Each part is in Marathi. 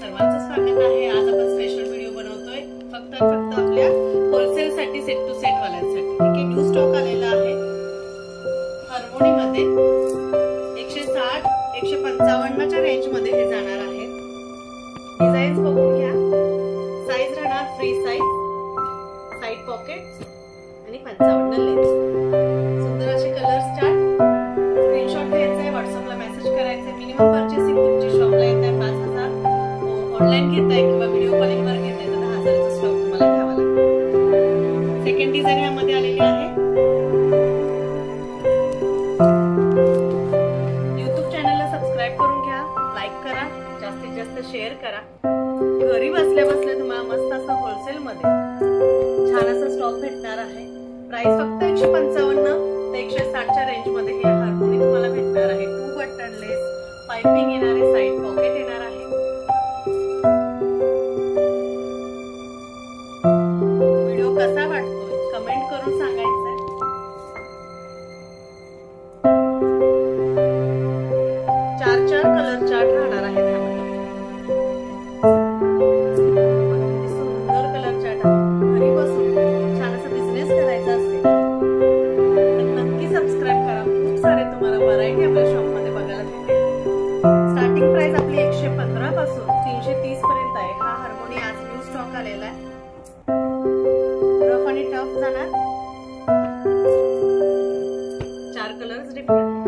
सर्वांचं स्वागत आहे। आज आपण स्पेशल व्हिडिओ बनवतोय फक्त आपल्या होलसेल साठी, सेट टू सेट वाल्यांसाठी। ठीक आहे, न्यू स्टॉक आलेला आहे हार्मोनी मध्ये 160 155 च्या रेंज मध्ये हे जाणार आहे। डिझाईन्स बघून घ्या। साइज राहणार फ्री साइज, साइड पॉकेट आणि 55 लेंथ। सुंदर असे कलर्स चार्ट, स्क्रीनशॉट घ्यायचा आहे, व्हॉट्सअपला मेसेज करायचा आहे। मिनिमम पर्चेसिंग तुमची शॉपला येत आहे 5000, ऑनलाइन घेताय किंवा व्हिडिओ कॉलिंग वर घेताय तर 10000 चा स्टॉक तुम्हाला घ्यावा लागेल। सेकंड डिझाइन यामध्ये आलेली आहे। YouTube चॅनलला सबस्क्राइब करून घ्या, लाईक करा, जास्तीत जास्त शेअर करा। घरी बसल्या बसल्या तुम्हाला मस्त असं होलसेल मध्ये छान असा स्टॉक भेटणार आहे। प्राइस फक्त 155 ते 160 च्या रेंज मध्ये हे हार्मोनी तुम्हाला भेटणार आहे। 2 बटन लेस, पाइपिंग येणार आहे, साइड पॉकेट येणार आहे। व्हिडिओ कसा वाटतोय कमेंट करून सांगायचं आहे। चार कलर चार्ट राहणार आहे त्यामध्ये। सुंदर कलर चार्ट आहे। घरी बसून छान असा बिझनेस करायचा असेल तर नक्की सबस्क्राइब करा। खूप सारे तुम्हाला व्हरायटी आपल्या शॉप मध्ये बघायला भेटेल। स्टार्टिंग प्राइस आपली 115 पासून 330 पर्यंत आहे। हा हार्मोनी आज न्यू स्टॉक आलेला आहे। रफ आणि टफ जाणार। 4 कलर्स डिफरंट।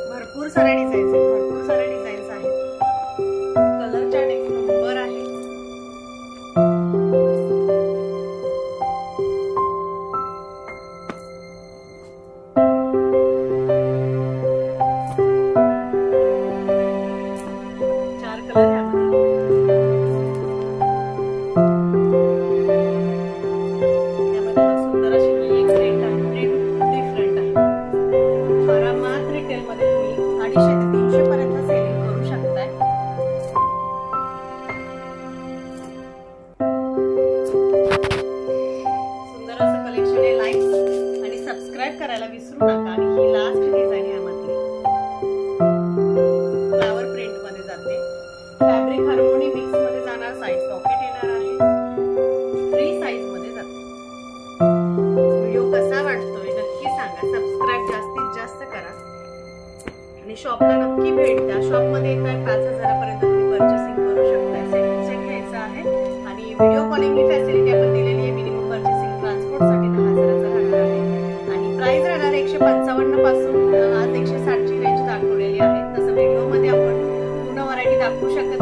भरपूर सारे डिझाईन्स आहेत, भरपूर सारे डिझाईन्स आहेत। कलर चार्ट एक नंबर आहे। करायला विसरू नका। आणि ही लास्ट डिझाइन यामध्ये फ्लावर प्रिंट मध्ये जाते। फॅब्रिक हार्मोनी मिक्स मध्ये जाणार, साइड पॉकेट येणार आहे, फ्री साइज मध्ये जाते। व्हिडिओ कसा वाटतोय नक्की सांगा। सबस्क्राइब जास्तीत जास्त करा आणि शॉपला नक्की भेट द्या। शॉप मध्ये येताय 5000 पर्यंत तुम्ही पर्चेसिंग करू शकता। सेट टू सेट घ्यायचा आहे आणि व्हिडिओ कॉलिंग ही फॅसिलिटी आपण दिलेली आहे। मिनिमम पर्चेसिंग ट्रान्सपोर्ट साठी 10000 चा राहणार आहे आणि प्राइस राहणार 155 पासून आज 160 ची रेंज दाखवलेली आहे। तसं व्हिडिओ मध्ये आपण पूर्ण व्हरायटी दाखवू शकत